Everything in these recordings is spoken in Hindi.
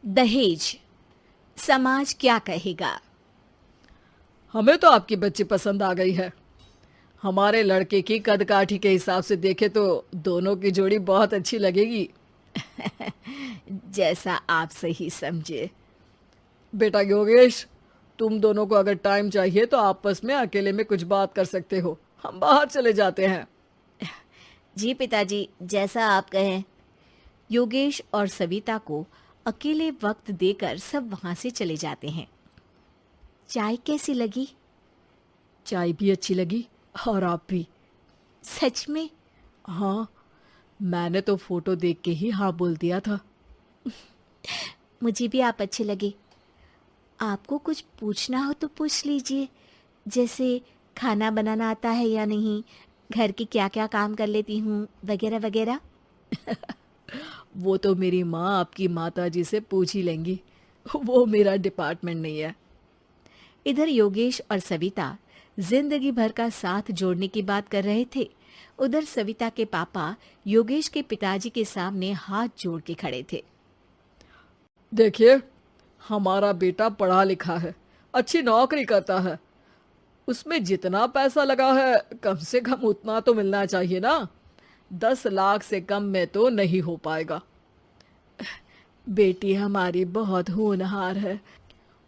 दहेज, समाज क्या कहेगा। हमें तो आपकी बच्ची पसंद आ गई है। हमारे लड़के की कद काठी के हिसाब से देखे तो दोनों की जोड़ी बहुत अच्छी लगेगी। जैसा आप सही समझे। बेटा योगेश, तुम दोनों को अगर टाइम चाहिए तो आपस में अकेले में कुछ बात कर सकते हो। हम बाहर चले जाते हैं। जी पिताजी, जैसा आप कहें। योगेश और सविता को अकेले वक्त देकर सब वहां से चले जाते हैं। चाय कैसी लगी? चाय भी अच्छी लगी और आप भी। सच में? हाँ, मैंने तो फोटो देख के ही हाँ बोल दिया था। मुझे भी आप अच्छे लगे। आपको कुछ पूछना हो तो पूछ लीजिए, जैसे खाना बनाना आता है या नहीं, घर के क्या क्या काम कर लेती हूँ, वगैरह वगैरह। वो तो मेरी माँ आपकी माता जी से पूछ ही लेंगी। वो मेरा डिपार्टमेंट नहीं है। इधर योगेश और सविता जिंदगी भर का साथ जोड़ने की बात कर रहे थे। उधर सविता के पापा योगेश के पिताजी के सामने हाथ जोड़ के खड़े थे। देखिए, हमारा बेटा पढ़ा लिखा है, अच्छी नौकरी करता है। उसमें जितना पैसा लगा है कम से कम उतना तो मिलना चाहिए ना। 10 लाख से कम में तो नहीं हो पाएगा। बेटी हमारी बहुत होनहार है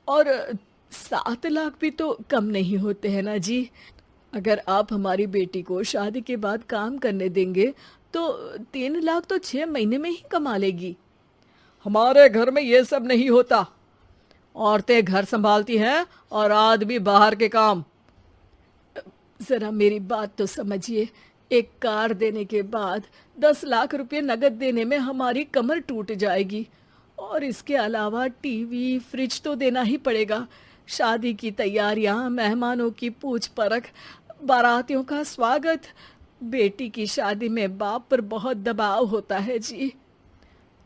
और 7 लाख भी तो कम नहीं होते हैं ना जी। अगर आप हमारी बेटी को शादी के बाद काम करने देंगे तो 3 लाख तो 6 महीने में ही कमा लेगी। हमारे घर में ये सब नहीं होता। औरतें घर संभालती हैं और आदमी बाहर के काम। जरा मेरी बात तो समझिए। एक कार देने के बाद 10 लाख रुपए नगद देने में हमारी कमर टूट जाएगी। और इसके अलावा टीवी फ्रिज तो देना ही पड़ेगा। शादी की तैयारियां, मेहमानों की पूछ परख, बारातियों का स्वागत। बेटी की शादी में बाप पर बहुत दबाव होता है जी।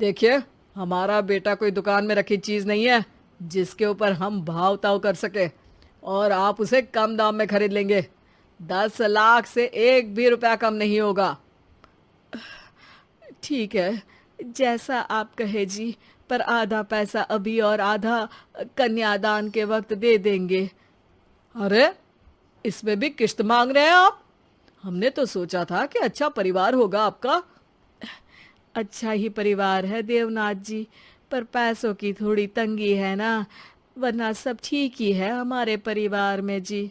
देखिए, हमारा बेटा कोई दुकान में रखी चीज नहीं है जिसके ऊपर हम भाव ताव कर सके और आप उसे कम दाम में खरीद लेंगे। 10 लाख से एक भी रुपया कम नहीं होगा। ठीक है, जैसा आप कहे जी, पर आधा पैसा अभी और आधा कन्यादान के वक्त दे देंगे। अरे, इसमें भी किश्त मांग रहे हैं आप? हमने तो सोचा था कि अच्छा परिवार होगा आपका। अच्छा ही परिवार है देवनाथ जी, पर पैसों की थोड़ी तंगी है ना, वरना सब ठीक ही है हमारे परिवार में जी।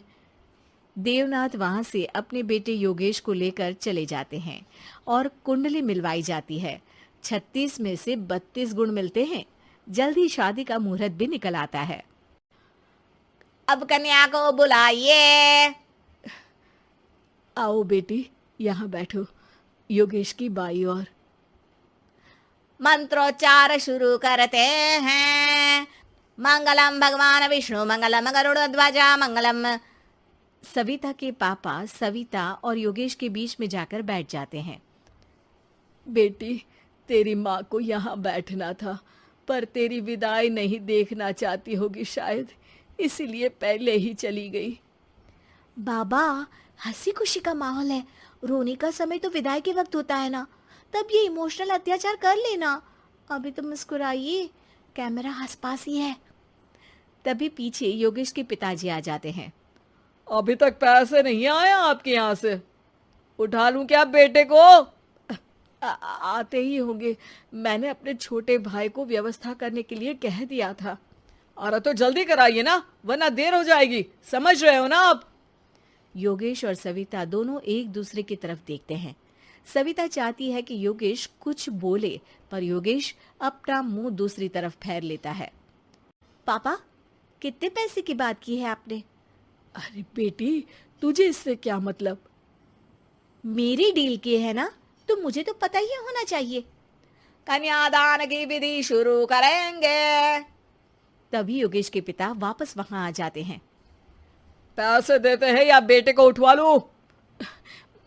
देवनाथ वहां से अपने बेटे योगेश को लेकर चले जाते हैं और कुंडली मिलवाई जाती है। 36 में से 32 गुण मिलते हैं। जल्दी शादी का मुहूर्त भी निकल आता है। अब कन्या को बुलाइए। आओ बेटी, यहाँ बैठो, योगेश की बाई और। मंत्रोच्चार शुरू करते हैं। मंगलम भगवान विष्णु मंगलम गरुड़ध्वजा मंगलम। सविता के पापा सविता और योगेश के बीच में जाकर बैठ जाते हैं। बेटी, तेरी माँ को यहाँ बैठना था, पर तेरी विदाई नहीं देखना चाहती होगी शायद, इसीलिए पहले ही चली गई। बाबा, हंसी खुशी का माहौल है, रोने का समय तो विदाई के वक्त होता है ना, तब ये इमोशनल अत्याचार कर लेना। अभी तो मुस्कुराइए, कैमरा आसपास ही है। तभी पीछे योगेश के पिताजी आ जाते हैं। अभी तक पैसे नहीं आए आपके यहाँ से? उठा लूं क्या बेटे को? आते ही होंगे, मैंने अपने छोटे भाई को व्यवस्था करने के लिए कह दिया था। अरे तो जल्दी कराइए ना, वरना देर हो जाएगी। समझ रहे हो ना आप? योगेश और सविता दोनों एक दूसरे की तरफ देखते हैं। सविता चाहती है कि योगेश कुछ बोले, पर योगेश अपना मुंह दूसरी तरफ फेर लेता है। पापा, कितने पैसे की बात की है आपने? अरे बेटी, तुझे इससे क्या मतलब? मेरी डील की है ना, तो मुझे तो पता ही होना चाहिए। कन्यादान की विधि शुरू करेंगे। तभी योगेश के पिता वापस वहां आ जाते हैं। पैसे देते हैं या बेटे को उठवा लूं?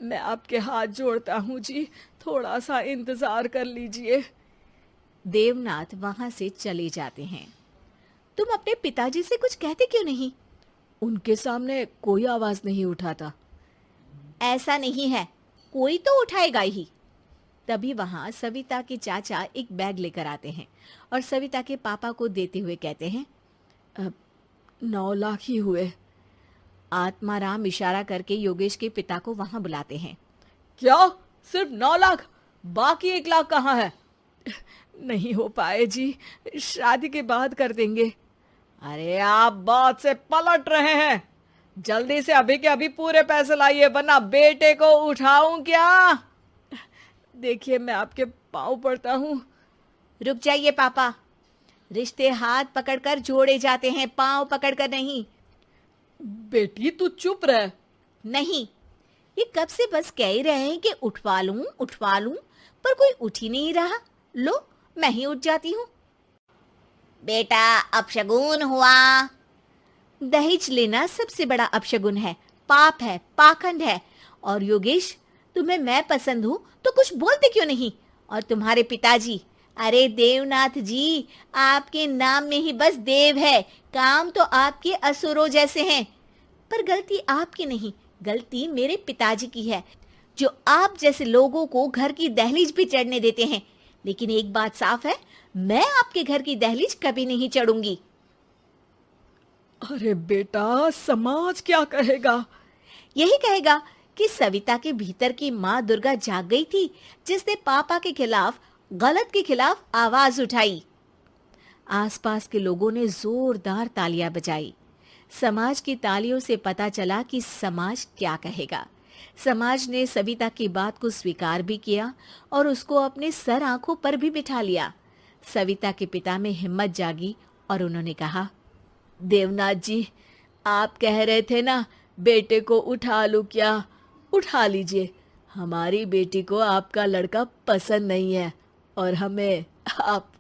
मैं आपके हाथ जोड़ता हूँ जी, थोड़ा सा इंतजार कर लीजिए। देवनाथ वहां से चले जाते हैं। तुम अपने पिताजी से कुछ कहते क्यों नहीं? उनके सामने कोई आवाज नहीं उठाता। ऐसा नहीं है, कोई तो उठाएगा ही। तभी वहां सविता के चाचा एक बैग लेकर आते हैं और सविता के पापा को देते हुए कहते हैं। 9 लाख ही हुए। आत्माराम इशारा करके योगेश के पिता को वहां बुलाते हैं। क्या? सिर्फ 9 लाख? बाकी 1 लाख कहाँ है? नहीं हो पाए जी, शादी के बाद कर देंगे। अरे आप बात से पलट रहे हैं। जल्दी से अभी के अभी पूरे पैसे लाइए, वरना बेटे को उठाऊं क्या? देखिए मैं आपके पाँव पड़ता हूँ। रुक जाइए पापा, रिश्ते हाथ पकड़कर जोड़े जाते हैं, पांव पकड़कर नहीं। बेटी तू चुप रह। नहीं, ये कब से बस कह ही रहे हैं कि उठवा लूं, पर कोई उठ ही नहीं रहा। लो, मैं ही उठ जाती हूँ। बेटा, अपशगुन हुआ। दहेज लेना सबसे बड़ा अपशगुन है, पाप है, पाखंड है। और योगेश, तुम्हें मैं पसंद हूँ तो कुछ बोलते क्यों नहीं? और तुम्हारे पिताजी, अरे देवनाथ जी, आपके नाम में ही बस देव है, काम तो आपके असुरों जैसे हैं। पर गलती आपकी नहीं, गलती मेरे पिताजी की है, जो आप जैसे लोगों को घर की दहलीज पे चढ़ने देते हैं। लेकिन एक बात साफ है, मैं आपके घर की दहलीज कभी नहीं चढ़ूंगी। अरे बेटा, समाज क्या कहेगा? यही कहेगा कि सविता के भीतर की माँ दुर्गा जाग गई थी, जिसने पापा के खिलाफ, गलत के खिलाफ आवाज उठाई। आसपास के लोगों ने जोरदार तालियां बजाई। समाज की तालियों से पता चला कि समाज क्या कहेगा। समाज ने सविता की बात को स्वीकार भी किया और उसको अपने सर आंखों पर भी बिठा लिया। सविता के पिता में हिम्मत जागी और उन्होंने कहा, देवनाथ जी, आप कह रहे थे ना बेटे को उठा लूं क्या? उठा लीजिए। हमारी बेटी को आपका लड़का पसंद नहीं है और हमें आप